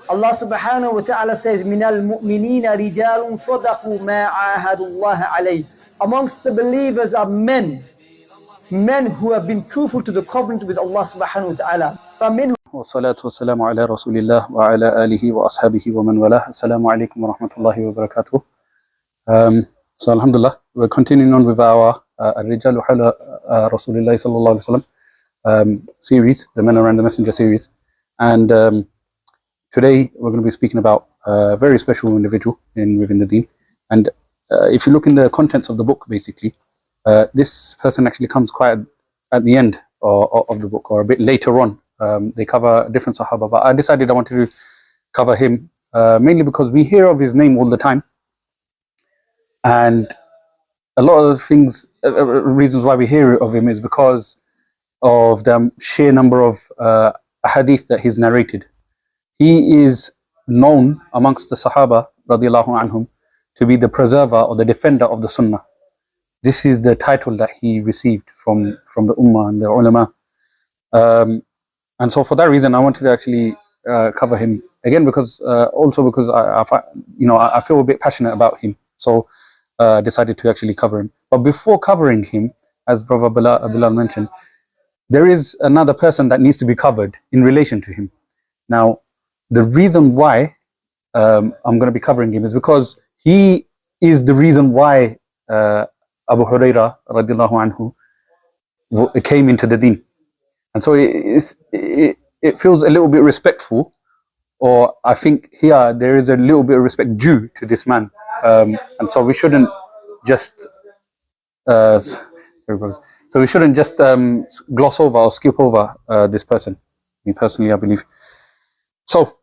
Allah subhanahu wa ta'ala says, مِنَ الْمُؤْمِنِينَ رِجَالٌ صَدَقُوا مَا عَاهَدُوا اللَّهَ عَلَيْهِ. Amongst the believers are men who have been truthful to the covenant with Allah subhanahu wa ta'ala. والصلاة والسلام على رسول الله وعلى آله وأصحابه ومن والاه. Assalamu alaikum wa rahmatullahi wa barakatuh. So alhamdulillah, we're continuing on with our Al-Rijalu Hawla Rasulillah sallallahu alaihi wasallam series, the Men Around the Messenger series. And today we're going to be speaking about a very special individual within the deen. And if you look in the contents of the book, basically, this person actually comes quite at the end of the book, or a bit later on. They cover different Sahaba, but I decided I wanted to cover him mainly because we hear of his name all the time, and a lot of the things, reasons why we hear of him is because of the sheer number of hadith that he's narrated. He is known amongst the Sahaba radiallahu anhum to be the preserver or the defender of the Sunnah. This is the title that he received from the Ummah and the ulama. And so for that reason, I wanted to actually cover him again, because also because I feel a bit passionate about him. So decided to actually cover him. But before covering him, as Brother Bilal mentioned, there is another person that needs to be covered in relation to him. Now, the reason why I'm going to be covering him is because he is the reason why Abu Hurayrah radiallahu anhu came into the deen. And so it feels a little bit respectful, or I think here there is a little bit of respect due to this man. And so we shouldn't just gloss over or skip over this person. Me personally, I believe. So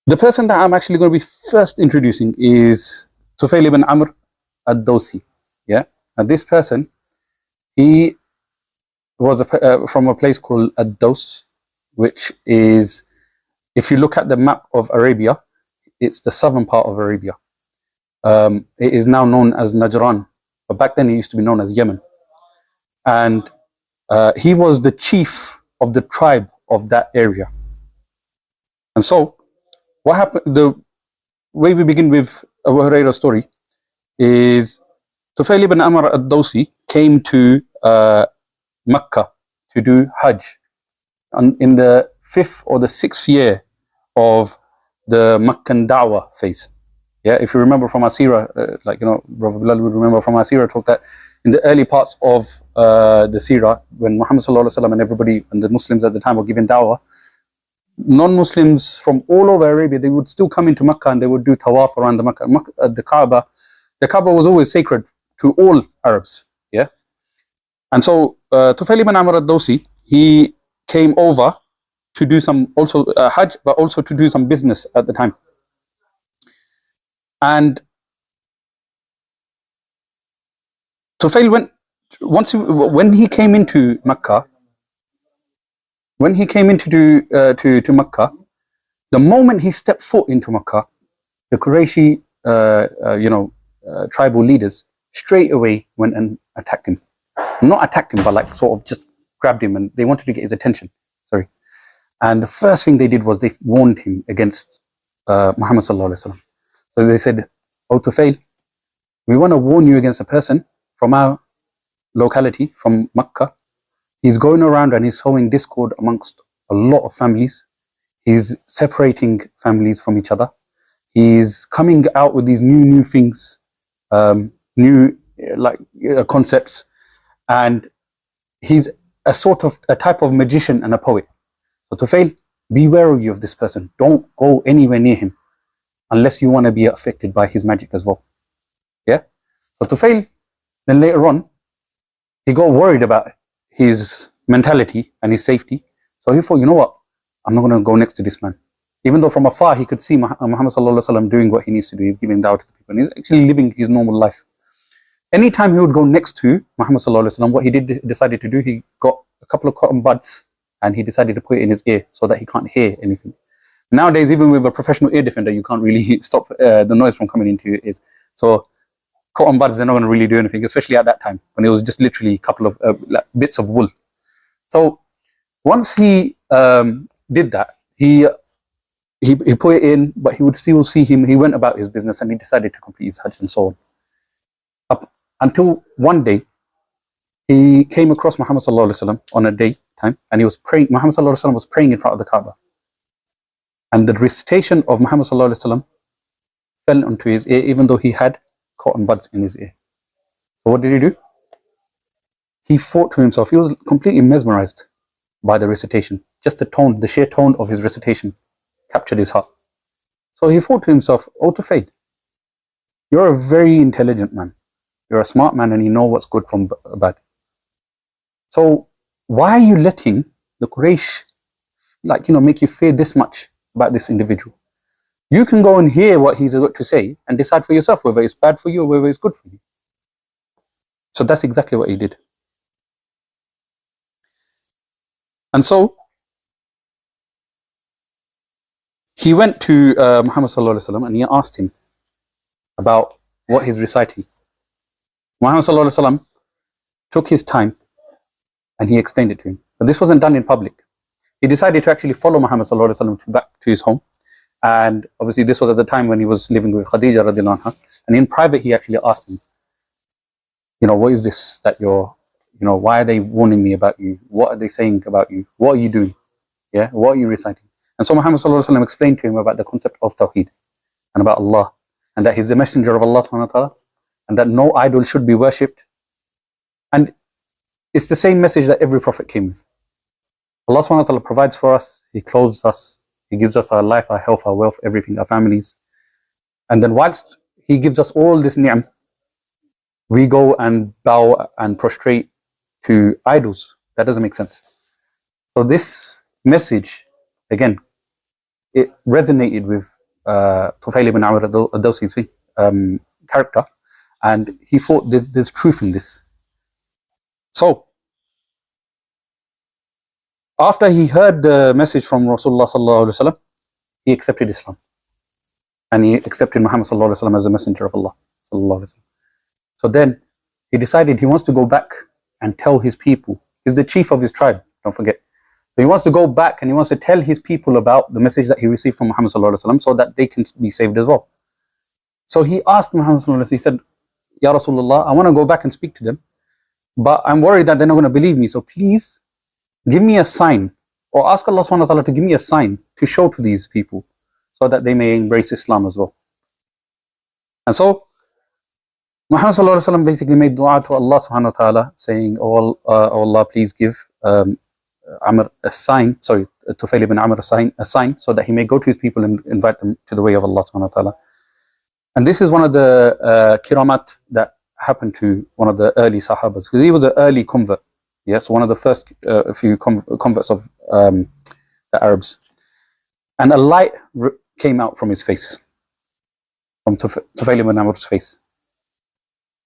the person that I'm actually going to be first introducing is Tufayl ibn Amr ad-Dawsi. Yeah, and this person, he was from a place called Ad-Daws, which is, if you look at the map of Arabia, it's the southern part of Arabia. It is now known as Najran, but back then it used to be known as Yemen. And he was the chief of the tribe of that area. And so what happened, the way we begin with Abu Hurayrah's story is Tufayl ibn Amr ad-Dawsi came to Makkah to do Hajj in the 5th or the 6th year of the Meccan Da'wah phase. Yeah, if you remember from our seerah, Brother Bilal would remember from our seerah talk that in the early parts of the seerah, when Muhammad sallallahu alaihi wasallam and everybody and the Muslims at the time were giving Da'wah, non-Muslims from all over Arabia, they would still come into Makkah and they would do tawaf around the Makkah. The Kaaba was always sacred to all Arabs. Yeah, and so Tufayl ibn Amr ad-Dawsi, he came over to do some also Hajj, but also to do some business at the time. And Tufayl when he came into Makkah, to Makkah, the moment he stepped foot into Makkah, the Qurayshi tribal leaders straight away went and attacked him. Not attacked him, but like sort of just grabbed him, and they wanted to get his attention. Sorry. And the first thing they did was they warned him against Muhammad sallallahu alaihi wasallam. So they said, "O Tufayl, we want to warn you against a person from our locality, from Makkah. He's going around and he's sowing discord amongst a lot of families. He's separating families from each other. He's coming out with these new things, new concepts, and he's a type of magician and a poet. So Tufayl, beware of this person. Don't go anywhere near him unless you want to be affected by his magic as well." Yeah. So Tufayl, then later on, he got worried about his mentality and his safety. So he thought, you know what? I'm not going to go next to this man. Even though from afar he could see Muhammad sallallahu alaihi wasallam doing what he needs to do. He's giving dawah to the people, and he's actually living his normal life. Anytime he would go next to Muhammad sallallahu alaihi wasallam, what he decided to do, he got a couple of cotton buds and he decided to put it in his ear so that he can't hear anything. Nowadays, even with a professional ear defender, you can't really stop the noise from coming into your ears. So cotton buds, they're not going to really do anything, especially at that time when it was just literally a couple of bits of wool. So once he did that, he he put it in, but he would still see him. He went about his business and he decided to complete his Hajj and so on. Up until one day, he came across Muhammad sallallahu alaihi wasallam on a daytime, and he was praying. Muhammad sallallahu alaihi wasallam was praying in front of the Kaaba, and the recitation of Muhammad sallallahu alaihi wasallam fell onto his ear, even though he had cotton buds in his ear. So what did he do? He thought to himself. He was completely mesmerized by the recitation. Just the tone, the sheer tone of his recitation captured his heart. So he thought to himself, "Oh, Tufail, you're a very intelligent man. You're a smart man, and you know what's good from bad. So why are you letting the Quraysh, make you fear this much about this individual? You can go and hear what he's got to say and decide for yourself whether it's bad for you or whether it's good for you." So that's exactly what he did. And so he went to Muhammad sallallahu alaihi wasallam and he asked him about what he's reciting. Muhammad sallallahu alaihi wasallam took his time and he explained it to him. But this wasn't done in public. He decided to actually follow Muhammad sallallahu alaihi wasallam back to his home. And obviously this was at the time when he was living with Khadija radiallahu anha. And in private he actually asked him, what is this that you're, why are they warning me about you? What are they saying about you? What are you doing? Yeah, what are you reciting? And so Muhammad sallallahu alaihi wasallam explained to him about the concept of Tawheed and about Allah, and that he's the messenger of Allah subhanahu wa ta'ala, and that no idol should be worshipped. And it's the same message that every prophet came with. Allah subhanahu wa ta'ala provides for us, He clothes us, He gives us our life, our health, our wealth, everything, our families. And then whilst He gives us all this ni'am, we go and bow and prostrate to idols. That doesn't make sense. So this message, again, it resonated with Tufail ibn Amr ad-Dawsi's character, and he thought there's truth in this. So after he heard the message from Rasulullah sallallahu alaihi wasallam, he accepted Islam, and he accepted Muhammad sallallahu alaihi wasallam as the messenger of Allah sallallahu alaihi wasallam. So then he decided he wants to go back and tell his people. He's the chief of his tribe, don't forget. So he wants to go back and he wants to tell his people about the message that he received from Muhammad sallallahu alaihi wasallam, so that they can be saved as well. So he asked Muhammad sallallahu alaihi wasallam, he said, "Ya Rasulullah, I want to go back and speak to them, but I'm worried that they're not going to believe me. So please give me a sign, or ask Allah subhanahu wa ta'ala to give me a sign to show to these people, so that they may embrace Islam as well." And so Muhammad sallallahu alaihi wasallam basically made dua to Allah subhanahu wa ta'ala, saying, "Oh Allah, please give Amr a sign, Tufail ibn Amr a sign, so that he may go to his people and invite them to the way of Allah subhanahu wa ta'ala." And this is one of the kiramat that happened to one of the early Sahabas, because he was an early convert. Yes, one of the first few converts of the Arabs. And a light came out from his face, from Tufail ibn Amr's face.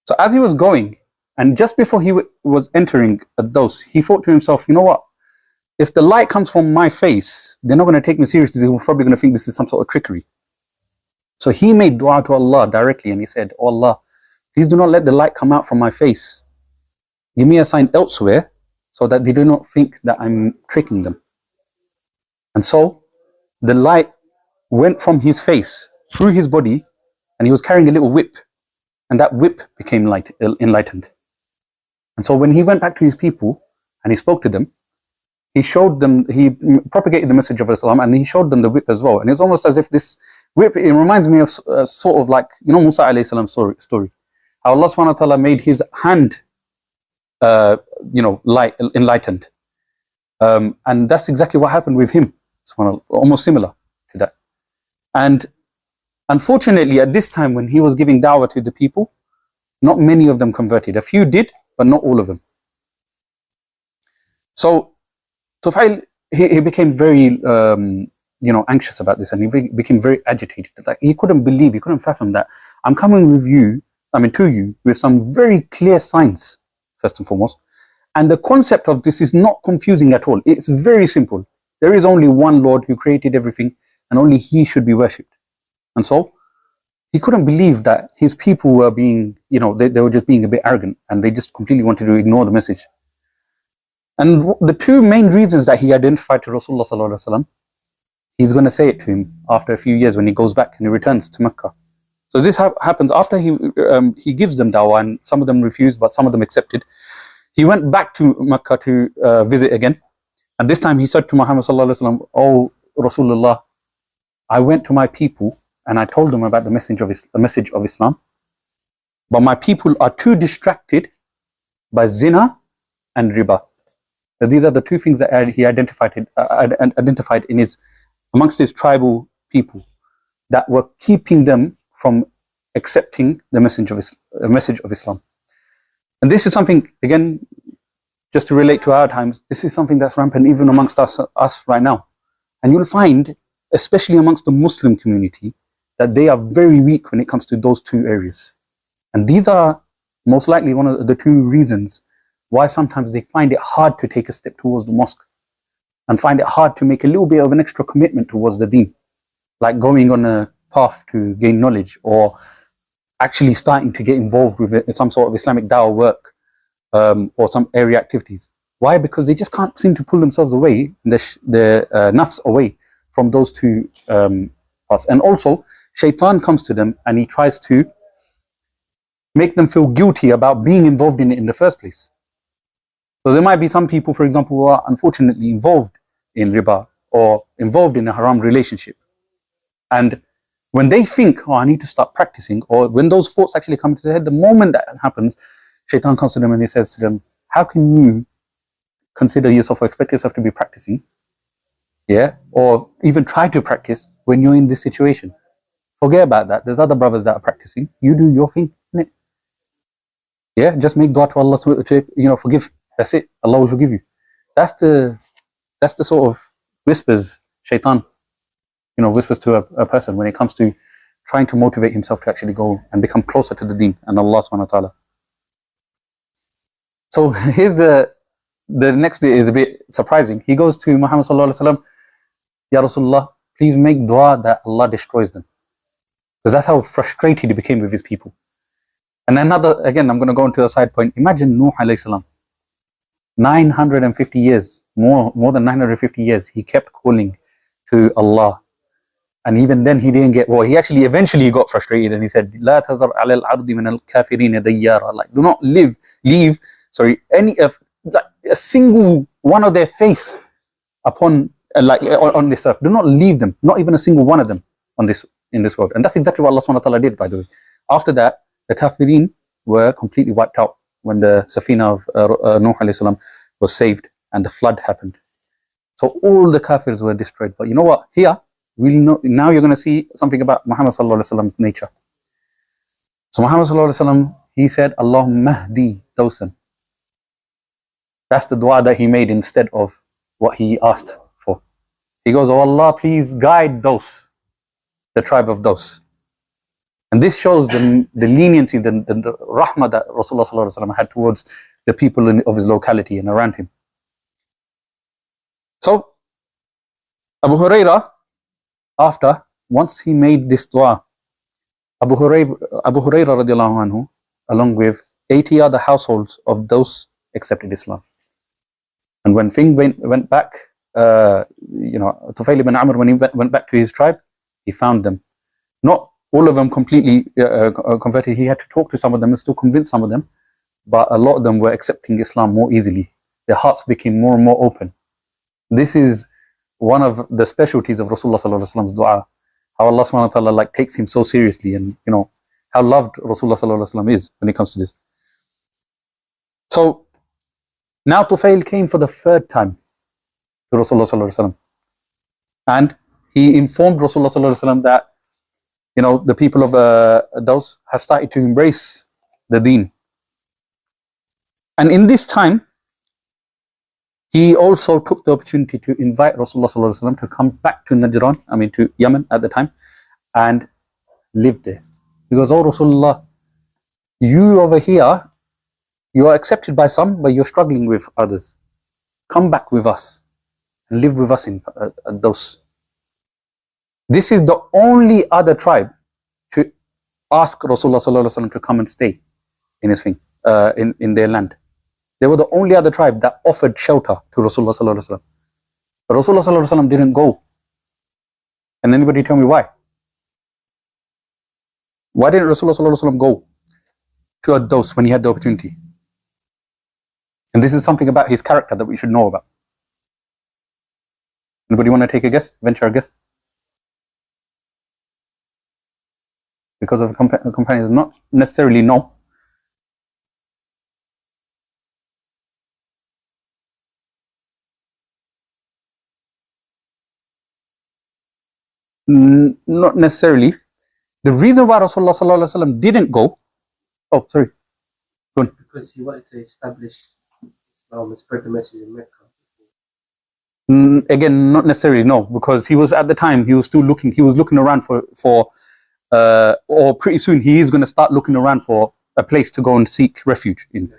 So as he was going, and just before he was entering Ad-Daws, he thought to himself, you know what? If the light comes from my face, they're not going to take me seriously. They're probably going to think this is some sort of trickery. So he made dua to Allah directly, and he said, "Oh Allah, please do not let the light come out from my face. Give me a sign elsewhere, so that they do not think that I'm tricking them." And so the light went from his face through his body, and he was carrying a little whip, and that whip became enlightened. And so when he went back to his people and he spoke to them, he propagated the message of Islam, and he showed them the whip as well. And it's almost as if this whip, it reminds me of sort of like, Musa alayhi salam's story. How Allah subhanahu wa ta'ala made his hand, enlightened. And that's exactly what happened with him. Almost similar to that. And unfortunately, at this time when he was giving da'wah to the people, not many of them converted. A few did, but not all of them. So Tufail, he became very anxious about this, and he became very agitated. Like, he couldn't fathom that I'm coming to you with some very clear signs, first and foremost. And the concept of this is not confusing at all. It's very simple. There is only one Lord who created everything, and only He should be worshipped. And so he couldn't believe that his people were being, they were just being a bit arrogant, and they just completely wanted to ignore the message. And the two main reasons that he identified to Rasulullah sallallahu alaihi wasallam, he's going to say it to him after a few years when he goes back and he returns to Mecca. So this happens after he gives them dawah, and some of them refused, but some of them accepted. He went back to Mecca to visit again. And this time he said to Muhammad sallallahu alaihi wasallam, "Oh Rasulullah, I went to my people and I told them about the message of Islam, but my people are too distracted by zina and riba." So these are the two things that he identified in amongst his tribal people that were keeping them from accepting the message of Islam. And this is something, again, just to relate to our times, this is something that's rampant even amongst us right now. And you'll find, especially amongst the Muslim community, that they are very weak when it comes to those two areas. And these are most likely one of the two reasons why sometimes they find it hard to take a step towards the mosque and find it hard to make a little bit of an extra commitment towards the deen, like going on a path to gain knowledge or actually starting to get involved with some sort of Islamic dawah work or some area activities. Why? Because they just can't seem to pull themselves away, their nafs away from those two parts. And also, shaitan comes to them and he tries to make them feel guilty about being involved in it in the first place. So there might be some people, for example, who are unfortunately involved in riba or involved in a haram relationship. And when they think, "Oh, I need to start practicing," or when those thoughts actually come to their head, the moment that happens, shaitan comes to them and he says to them, "How can you consider yourself or expect yourself to be practicing, or even try to practice when you're in this situation? Forget about that. There's other brothers that are practicing. You do your thing, innit? Just make dua to Allah to forgive. That's it. Allah will forgive you." That's the sort of whispers shaitan whispers to a person when it comes to trying to motivate himself to actually go and become closer to the deen and Allah subhanahu wa ta'ala. So here's the next bit is a bit surprising. He goes to Muhammad sallallahu alaihi wasallam, "Ya Rasulullah, please make dua that Allah destroys them." Because that's how frustrated he became with his people. And again, I'm going to go into a side point. Imagine Nuh alayhi salam. 950 years, more than 950 years, he kept calling to Allah. And even then he didn't get, he actually eventually got frustrated and he said, "La tazar ala al-ardi min al-kafirin dayyara." Like, do not leave any of a single one of their face upon on this earth. Do not leave them, not even a single one of them in this world. And that's exactly what Allah subhanahu wa ta'ala did, by the way. After that, the kafirin were completely wiped out when the Safina of Nuh alayhi salam was saved and the flood happened. So all the kafirs were destroyed. But you know what? Here, now you're going to see something about Muhammad sallallahu alaihi wasallam's nature. So Muhammad sallallahu alaihi wasallam, he said, "Allahumma hdi dawsan." That's the dua that he made instead of what he asked for. He goes, "Oh Allah, please guide Daws, the tribe of Daws." And this shows the leniency, the rahmah that Rasulullah sallallahu alaihi wasallam had towards the people of his locality and around him. So Abu Hurayrah, once he made this dua, Abu Hurayrah radiallahu anhu, along with 80 other households of those, accepted Islam. And when things went back, Tufayl ibn Amr, when he went back to his tribe, he found them. Not all of them completely converted. He had to talk to some of them and still convince some of them, but a lot of them were accepting Islam more easily. Their hearts became more and more open. This is one of the specialties of Rasulullah sallallahu alaihi wasallam's dua. How Allah subhanahu wa ta'ala takes him so seriously, and how loved Rasulullah sallallahu alaihi wasallam is when it comes to this. So now Tufayl came for the third time to Rasulullah sallallahu alaihi wasallam, and he informed Rasulullah sallallahu alaihi wasallam that the people of those have started to embrace the deen. And in this time, he also took the opportunity to invite Rasulullah sallallahu alaihi wasallam to come back to Najran, to Yemen at the time, and live there. He goes, "Oh Rasulullah, you over here, you are accepted by some, but you're struggling with others. Come back with us and live with us in those." This is the only other tribe to ask Rasulullah sallallahu alaihi wasallam to come and stay in his thing, in their land. They were the only other tribe that offered shelter to Rasulullah sallallahu alaihi wasallam. But Rasulullah sallallahu alaihi wasallam didn't go Can anybody tell me why? Why didn't Rasulullah sallallahu alaihi wasallam go to a dose when he had the opportunity? And this is something about his character that we should know about. Anybody want to take a guess? Venture a guess? Because of companions, not necessarily no. Not necessarily. The reason why Rasulullah sallallahu alaihi wasallam didn't go, oh sorry, go on. Because he wanted to establish Islam and spread the message in Mecca. Again, not necessarily no, because he was at the time, he was still looking, he was looking around for or pretty soon he is going to start looking around for a place to go and seek refuge in.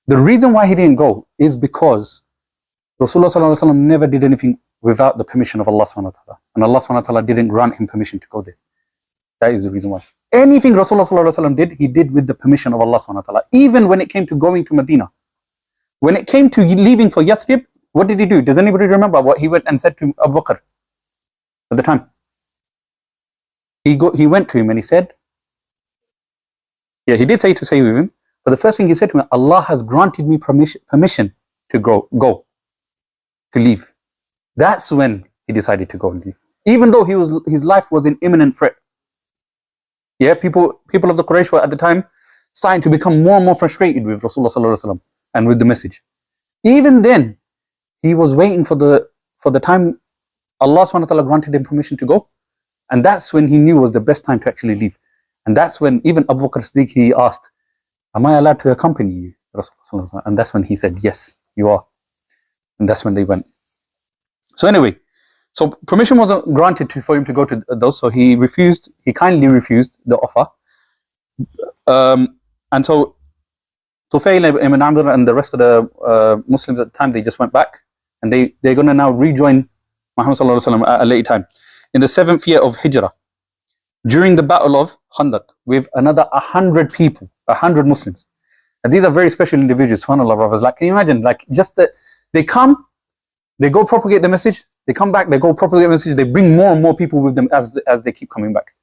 The reason why he didn't go is because Rasulullah sallallahu alaihi wasallam never did anything without the permission of Allah subhanahu wa ta'ala, and Allah subhanahu wa ta'ala didn't grant him permission to go there. That is the reason why. Anything Rasulullah sallallahu alaihi wasallam did, he did with the permission of Allah subhanahu wa ta'ala. Even when it came to going to Medina, when it came to leaving for Yathrib, what did he do? Does anybody remember what he went and said to Abu Bakr at the time? He went to him and he said, yeah, he did say to stay with him, but the first thing he said to him, Allah has granted me permission to go, to leave. That's when he decided to go and leave. Even though his life was in imminent threat. Yeah, people of the Quraysh were at the time starting to become more and more frustrated with Rasulullah sallallahu alaihi wasallam and with the message. Even then, he was waiting for the time Allah subhanahu wa ta'ala granted him permission to go, and that's when he knew was the best time to actually leave. And that's when even Abu Bakr Siddiq, he asked, am I allowed to accompany you, Rasulullah sallallahu alaihi wasallam? And that's when he said, yes, you are. And that's when they went. So anyway, so permission wasn't granted for him to go to those, so he kindly refused the offer. And so Tufail ibn Amr and the rest of the Muslims at the time, they just went back, and they're going to now rejoin Muhammad sallallahu alaihi wasallam at a later time. In the 7th year of Hijrah, during the battle of Khandaq, with another 100 people, 100 Muslims. And these are very special individuals, subhanAllah, brothers. Like, can you imagine, like, just that they come, they go propagate the message, they come back, they go propagate the message, they bring more and more people with them as they keep coming back.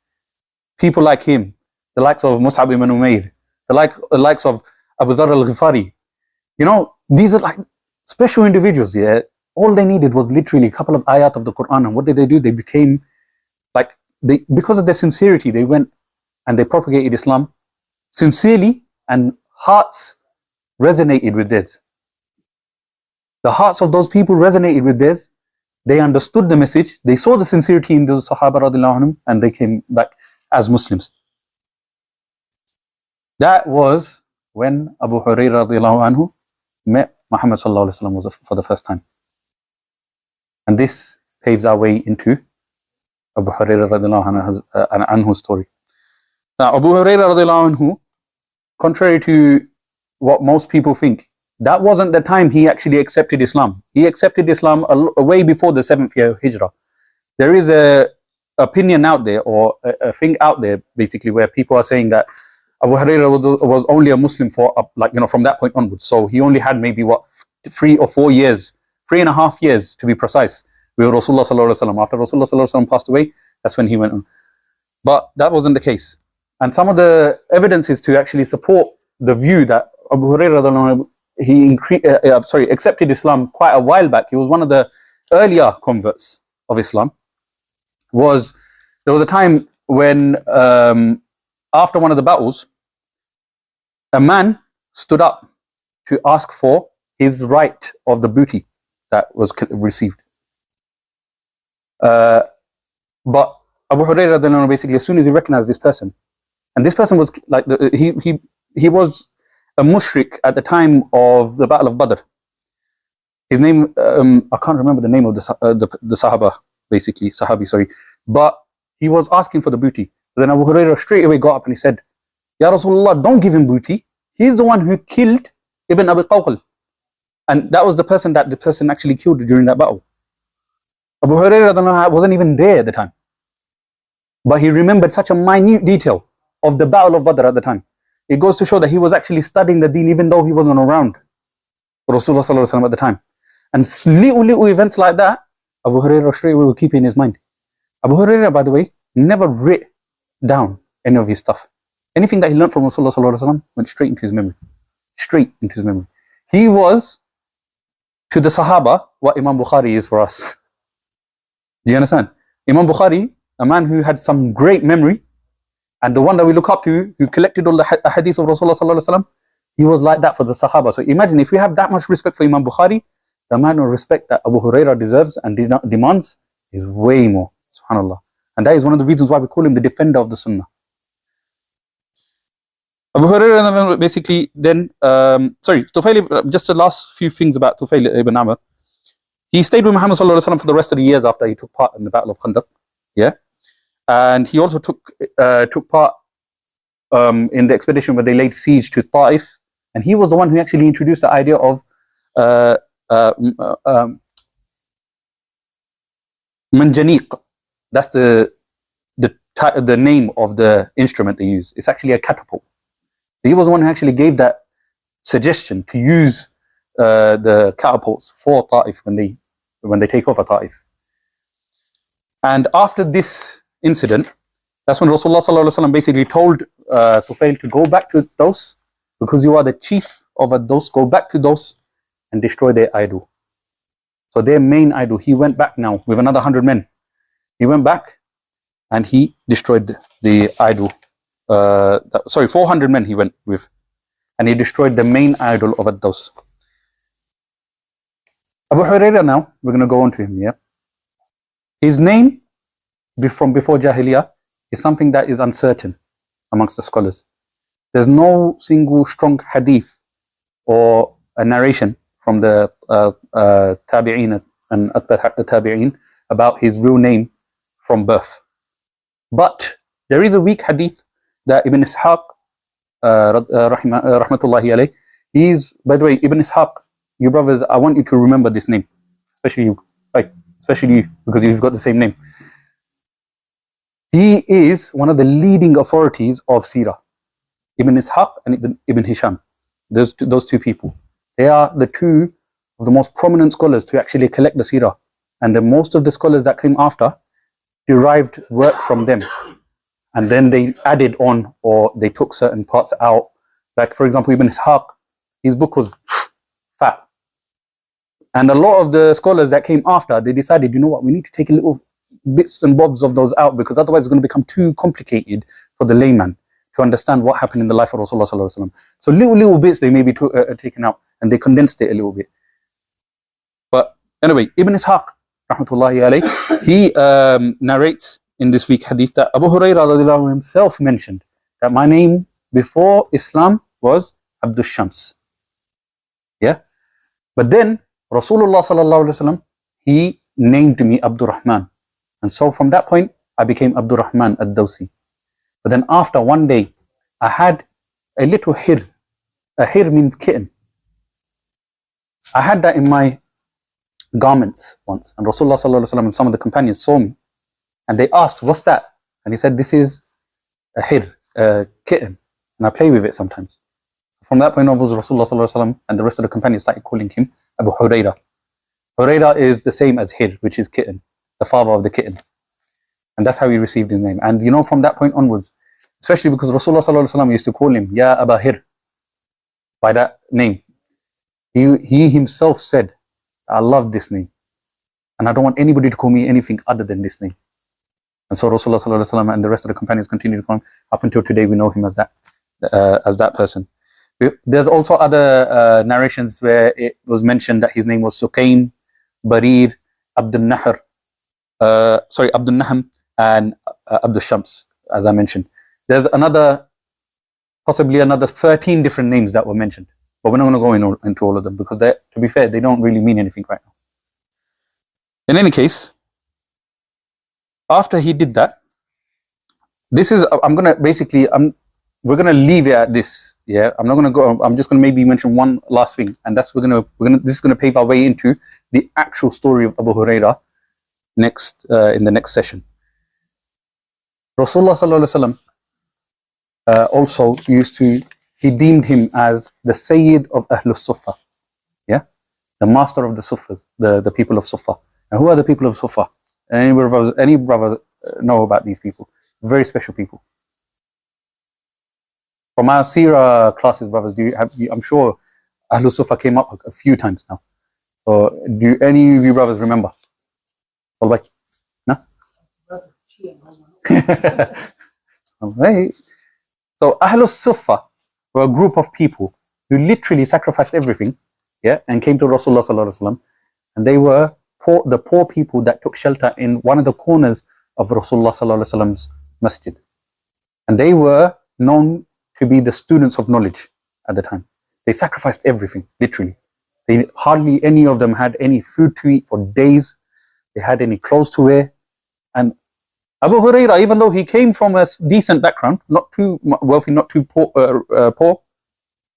People like him, the likes of Mus'ab ibn Umayr, the likes of Abu Dharr al-Ghifari. You know, these are like special individuals, yeah. All they needed was literally a couple of ayat of the Quran, and what did they do? They became like, because of their sincerity, they went and they propagated Islam sincerely, and hearts resonated with this. The hearts of those people resonated with this. They understood the message. They saw the sincerity in those Sahaba radiallahu anhum, and they came back as Muslims. That was when Abu Hurayrah radiallahu anhu met Muhammad sallallahu alaihi wasallam for the first time. And this paves our way into Abu Hurayrah radiallahu anhu's story. Now, Abu Hurayrah radiallahu anhu, contrary to what most people think, that wasn't the time he actually accepted Islam. He accepted Islam way before the 7th year of Hijrah. There is a opinion out there, or a thing out there, basically, where people are saying that Abu Hurayrah was only a Muslim for, like, you know, from that point onwards. So he only had maybe 3 or 4 years, 3.5 years to be precise, with Rasulullah sallallahu alaihi wasallam. After Rasulullah sallallahu alaihi wasallam passed away, that's when he went on. But that wasn't the case. And some of the evidences to actually support the view that Abu Hurayrah, he accepted Islam quite a while back. He was one of the earlier converts of Islam. There was a time when after one of the battles, a man stood up to ask for his right of the booty that was received. But Abu Hurayrah, basically, as soon as he recognized this person, and this person was like, he was a mushrik at the time of the Battle of Badr. His name, I can't remember the name of the Sahaba, basically, Sahabi, sorry. But he was asking for the booty. Then Abu Hurayrah straight away got up and he said, Ya Rasulullah, don't give him booty. He's the one who killed Ibn Abi Qawqal. And that was the person that the person actually killed during that battle. Abu Hurayrah wasn't even there at the time. But he remembered such a minute detail of the Battle of Badr at the time. It goes to show that he was actually studying the deen even though he wasn't around Rasulullah sallallahu alaihi wasallam at the time. And little events like that, Abu Hurayrah straight away will keep in his mind. Abu Hurayrah, by the way, never writ down any of his stuff. Anything that he learned from Rasulullah sallallahu alaihi wasallam went straight into his memory. Straight into his memory. He was to the Sahaba what Imam Bukhari is for us. Do you understand? Imam Bukhari, a man who had some great memory, and the one that we look up to, who collected all the hadith of Rasulullah sallallahu alaihi wasallam, he was like that for the Sahaba. So imagine if we have that much respect for Imam Bukhari, the amount of respect that Abu Hurairah deserves and demands is way more. Subhanallah. And that is one of the reasons why we call him the defender of the Sunnah. Abu Hurairah basically then, Tufail, just the last few things about Tufail ibn Amr. He stayed with Muhammad sallallahu alaihi wasallam for the rest of the years after he took part in the Battle of Khandaq. Yeah. And he also took part in the expedition where they laid siege to Ta'if. And he was the one who actually introduced the idea of manjaniq. That's the name of the instrument they use. It's actually a catapult. He was the one who actually gave that suggestion to use the catapults for Ta'if when they take over Ta'if. And after this incident, that's when Rasulullah sallallahu alaihi wasallam basically told Tufail to go back to those, because you are the chief of those. Go back to those and destroy their idol. So their main idol. He went back now with another 100 men. He went back and he destroyed the idol. 400 men he went with, and he destroyed the main idol of Ad-Daws. Abu Hurairah now, we're going to go on to him, yeah? His name from before Jahiliyyah is something that is uncertain amongst the scholars. There's no single strong hadith or a narration from the Tabi'een and Tabi'een about his real name from birth. But there is a weak hadith that Ibn Ishaq, rahmatullahi alayh, he's, by the way, Ibn Ishaq, you brothers, I want you to remember this name, especially you because you've got the same name. He is one of the leading authorities of Seerah. Ibn Ishaq and Ibn Hisham, those two people. They are the two of the most prominent scholars to actually collect the Seerah. And then most of the scholars that came after derived work from them. And then they added on, or they took certain parts out. Like, for example, Ibn Ishaq, his book was fat. And a lot of the scholars that came after, they decided, you know what, we need to take a little bits and bobs of those out, because otherwise it's going to become too complicated for the layman to understand what happened in the life of Rasulullah sallallahu alaihi wasallam. So little bits they may be taken out, and they condensed it a little bit. But anyway, Ibn Ishaq, rahmatullahi alayh, he narrates in this week hadith that Abu Hurairah radiallahu anhu himself mentioned that my name before Islam was Abdul Shams. Yeah? But then Rasulullah sallallahu alaihi wasallam, he named me Abdul Rahman. And so from that point, I became Abdul Rahman ad-Dawsi. But then after one day, I had a little hir. A hir means kitten. I had that in my garments once. And Rasulullah sallallahu alaihi wasallam and some of the companions saw me. And they asked, what's that? And he said, this is a hir, a kitten. And I play with it sometimes. From that point onwards, Rasulullah sallallahu alaihi wasallam and the rest of the companions started calling him Abu Hurairah. Hurairah is the same as hir, which is kitten, the father of the kitten. And that's how he received his name. And you know, from that point onwards, especially because Rasulullah sallallahu alaihi wasallam used to call him Ya Aba Hir, by that name. He himself said, I love this name. And I don't want anybody to call me anything other than this name. And so Rasulullah sallallahu alaihi wasallam and the rest of the companions continued to call him. Up until today, we know him as that person. There's also other narrations where it was mentioned that his name was Suqayn, Barir, Abdul Nahr, Abdul Nahm, and Abdul Shams, as I mentioned. There's possibly another 13 different names that were mentioned. But we're not going to go into all of them, because to be fair, they don't really mean anything right now. In any case, after he did that, we're going to leave it at this. Yeah, I'm not going to go. I'm just going to maybe mention one last thing, and that's this is going to pave our way into the actual story of Abu Hurairah next in the next session. Rasulullah sallallahu alaihi wasallam also he deemed him as the Sayyid of Ahlus Suffah. Yeah, the master of the Suffas, the people of Suffah. And who are the people of Suffah? Any brothers know about these people. Very special people. From our Seerah classes, brothers, I'm sure Ahlul Sufa came up a few times now. So do any of you brothers remember? All right. No? Right. So Ahlul Sufa were a group of people who literally sacrificed everything, yeah, and came to Rasulullah sallallahu alaihi wasallam, and they were the poor people that took shelter in one of the corners of Rasulullah sallallahu alaihi wasallam's masjid, and they were known to be the students of knowledge at the time. They sacrificed everything, literally. Hardly any of them had any food to eat for days. They had any clothes to wear. And Abu Hurayrah, even though he came from a decent background, not too wealthy, not too poor,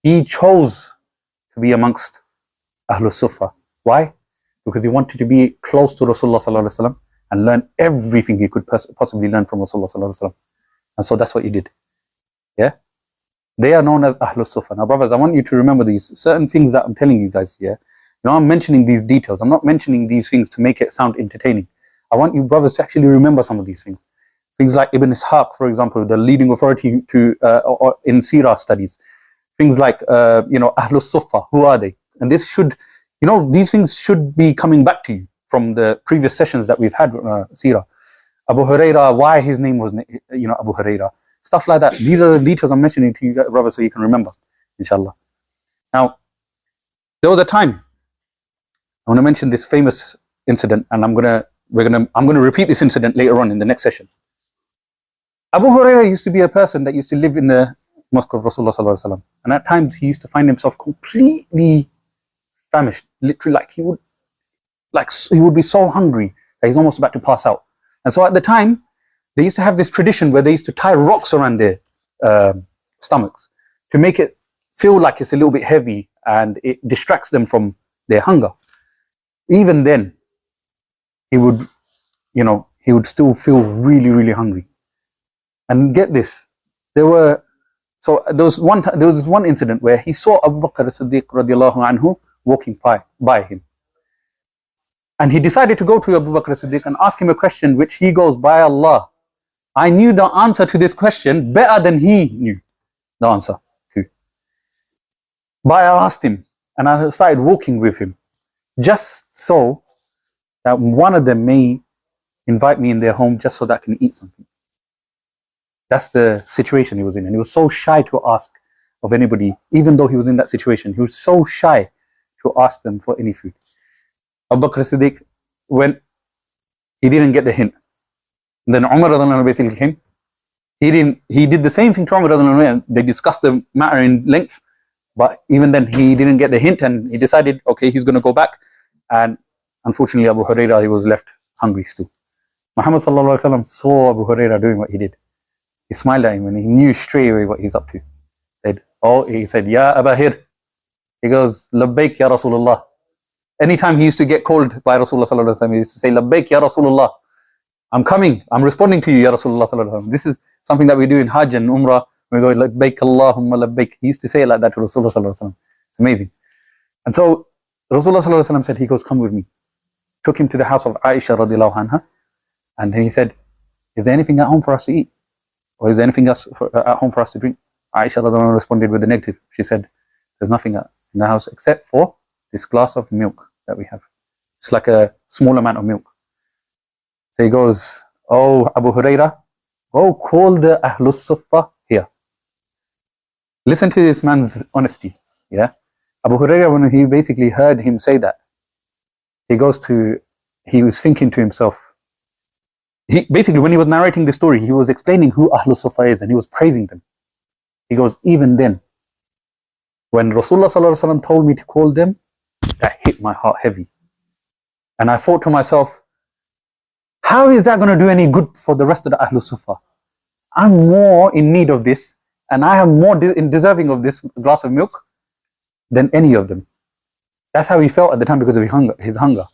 he chose to be amongst Ahlul Sufa. Why? Because he wanted to be close to Rasulullah sallallahu alaihi wasallam and learn everything he could possibly learn from Rasulullah sallallahu alaihi wasallam. And so that's what he did. Yeah? They are known as Ahlul Sufa. Now, brothers, I want you to remember these certain things that I'm telling you guys here. You know, I'm mentioning these details. I'm not mentioning these things to make it sound entertaining. I want you brothers to actually remember some of these things. Things like Ibn Ishaq, for example, the leading authority in Seerah studies. Things like, Ahlul Sufa, who are they? And this should, these things should be coming back to you from the previous sessions that we've had with Seerah. Abu Hurayrah, why his name was, Abu Hurayrah. Stuff like that. These are the details I'm mentioning to you, brothers, so you can remember, inshallah. Now, there was a time, I want to mention this famous incident, and I'm going to repeat this incident later on in the next session. Abu Hurayrah used to be a person that used to live in the mosque of Rasulullah sallallahu alaihi wasallam, and at times he used to find himself completely famished, literally he would be so hungry that he's almost about to pass out. And so at the time, they used to have this tradition where they used to tie rocks around their stomachs to make it feel like it's a little bit heavy and it distracts them from their hunger. Even then, he would still feel really, really hungry. And get this, there was this one incident where he saw Abu Bakr as-Siddiq radiallahu anhu walking by him. And he decided to go to Abu Bakr as-Siddiq and ask him a question which he goes, by Allah, I knew the answer to this question better than he knew the answer to. But I asked him, and I started walking with him, just so that one of them may invite me in their home just so that I can eat something. That's the situation he was in. And he was so shy to ask of anybody, even though he was in that situation. He was so shy to ask them for any food. Abu Bakr as-Siddiq he didn't get the hint. Then Umar basically came. He did the same thing to Umar, and they discussed the matter in length. But even then, he didn't get the hint, and he decided, okay, he's going to go back. And unfortunately, Abu Hurayrah, he was left hungry still. Muhammad sallallahu alaihi wasallam saw Abu Hurayrah doing what he did. He smiled at him, and he knew straight away what he's up to. He said, Ya Aba Hir. He goes, Labbaik ya Rasulullah. Anytime he used to get called by Rasulullah sallallahu alaihi wasallam, he used to say, Labbaik ya Rasulullah. I'm coming. I'm responding to you, Ya Rasulullah sallallahu alaihi wasallam. This is something that we do in Hajj and Umrah. We go, Labbaik Allahumma labbaik. He used to say it like that to Rasulullah sallallahu alaihi wasallam. It's amazing. And so Rasulullah sallallahu alaihi wasallam said, he goes, come with me. Took him to the house of Aisha radiallahu anha. And then he said, is there anything at home for us to eat? Or is there anything else at home for us to drink? Aisha radiallahu anha responded with the negative. She said, there's nothing in the house except for this glass of milk that we have. It's like a small amount of milk. So he goes, oh, Abu Hurayrah, go call the Ahlus Sufa here. Listen to this man's honesty. Yeah, Abu Hurayrah, when he basically heard him say that, he was thinking to himself. Basically, when he was narrating the story, he was explaining who Ahlus Sufa is, and he was praising them. He goes, even then, when Rasulullah sallallahu alaihi wasallam told me to call them, that hit my heart heavy. And I thought to myself, how is that going to do any good for the rest of the Ahlus Sufa? I'm more in need of this, and I am more deserving of this glass of milk than any of them. That's how he felt at the time because of his hunger.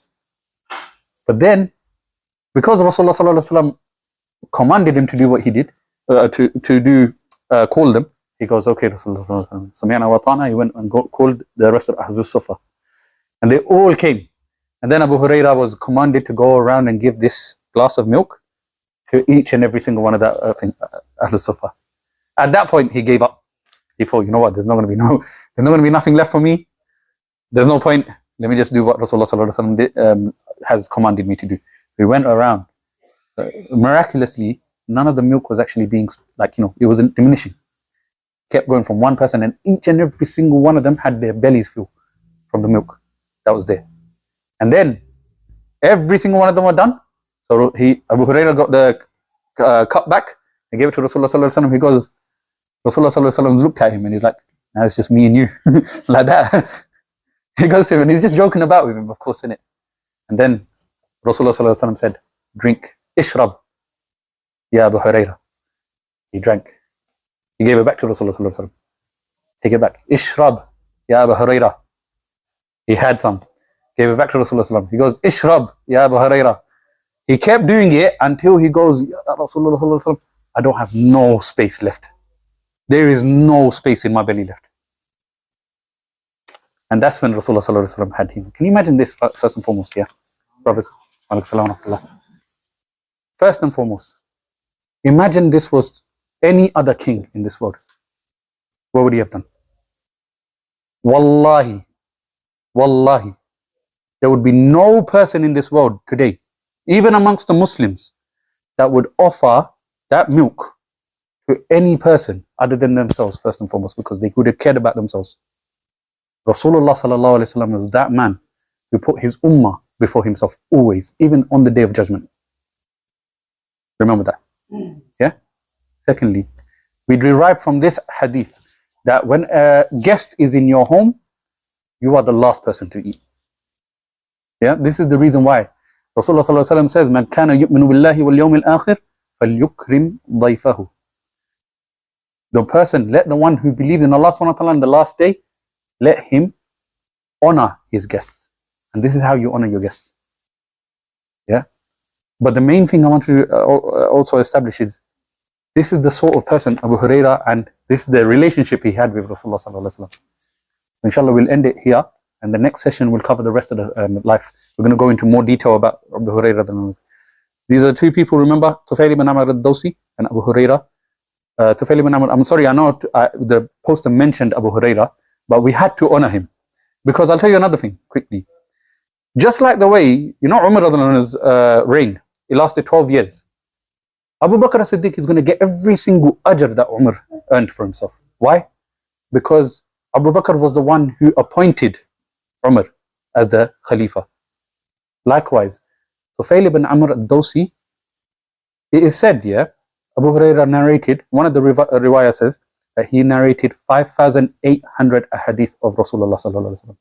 But then, because Rasulullah sallallahu alaihi wasallam commanded him to do what he did, call them, he goes, okay, Rasulullah sallallahu alaihi wasallam, Sami'na wa ta'na. He went and called the rest of Ahlus Sufa. And they all came. And then Abu Hurayrah was commanded to go around and give this glass of milk to each and every single one of that Ahlul Sufa. At that point, he gave up. He thought, you know what, there's not going to be nothing left for me. There's no point. Let me just do what Rasulullah sallallahu alaihi wasallam has commanded me to do. So he went around. Miraculously, none of the milk was actually being, it wasn't diminishing. Kept going from one person, and each and every single one of them had their bellies full from the milk that was there. And then every single one of them were done. So Abu Hurayrah got the cup back and gave it to Rasulullah sallallahu alaihi wasallam. He goes, Rasulullah sallallahu alaihi wasallam looked at him and he's like, now it's just me and you. Like that. He goes to him and he's just joking about with him, of course, innit? And then Rasulullah sallallahu alaihi wasallam said, drink, ishrab, ya Abu Hurayrah. He drank. He gave it back to Rasulullah sallallahu alaihi wasallam. Take it back. Ishrab, ya Abu Hurayrah. He had some. Gave it back to Rasulullah sallallahu alaihi wasallam. He goes, ishrab, ya Abu Hurayrah. He kept doing it until he goes, ya Rasulullah sallallahu alaihi wasallam, I don't have no space left. There is no space in my belly left. And that's when Rasulullah sallallahu alaihi wasallam had him. Can you imagine this first and foremost? Yeah, brothers. First and foremost, imagine this was any other king in this world. What would he have done? Wallahi, there would be no person in this world today, even amongst the Muslims, that would offer that milk to any person other than themselves, first and foremost, because they would have cared about themselves. Rasulullah sallallahu alaihi wasallam was that man who put his ummah before himself always, even on the day of judgment. Remember that. Yeah? Secondly, we derive from this hadith that when a guest is in your home, you are the last person to eat. Yeah? This is the reason why Rasulullah sallallahu alaihi wasallam says, "Man kana yu'minu billahi wal yawmil akhir falyukrim dayfahu." The person, let the one who believes in Allah subhanahu wa ta'ala in the last day, let him honor his guests. And this is how you honor your guests. Yeah? But the main thing I want to also establish is, this is the sort of person, Abu Hurayrah, and this is the relationship he had with Rasulullah sallallahu alaihi wasallam. Inshallah, we'll end it here, and the next session will cover the rest of the life. We're going to go into more detail about Abu Hurayrah. These are two people, remember, Tufail ibn Amr al-Dawsi and Abu Hurayrah. Tufail ibn Amr, I'm sorry, I know the poster mentioned Abu Hurayrah, but we had to honor him. Because I'll tell you another thing, quickly. Just like the way, Umar radhiallahu anhu's reign, it lasted 12 years. Abu Bakr as-Siddiq is going to get every single ajr that Umar earned for himself. Why? Because Abu Bakr was the one who appointed Umar as the Khalifa. Likewise, Tufail ibn Amr al-Dawsi, it is said, Abu Hurayrah narrated, one of the riwayah says, that he narrated 5,800 ahadith of Rasulullah sallallahu alaihi wasallam.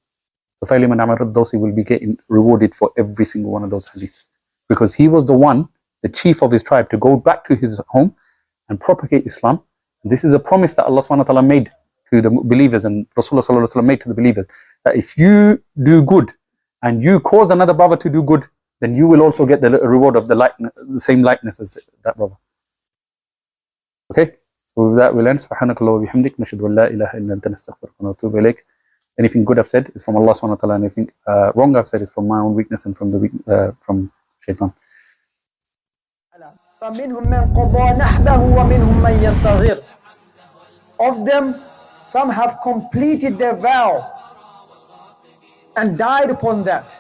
Tufail ibn Amr al-Dawsi will be getting rewarded for every single one of those hadith. Because he was the one, the chief of his tribe, to go back to his home and propagate Islam. And this is a promise that Allah subhanahu wa ta'ala made to the believers, and Rasulullah sallallahu alaihi wasallam made to the believers, that if you do good and you cause another brother to do good, then you will also get the reward of the same likeness as that brother. Okay? So with that we'll end. Subhanakallah wa bihamdik, nashhadu an la ilaha illa anta nastaghfiruka wa natubu ilayk. Anything good I've said is from Allah subhanahu wa ta'ala, and anything wrong I've said is from my own weakness and from shaitan. Of them, some have completed their vow and died upon that.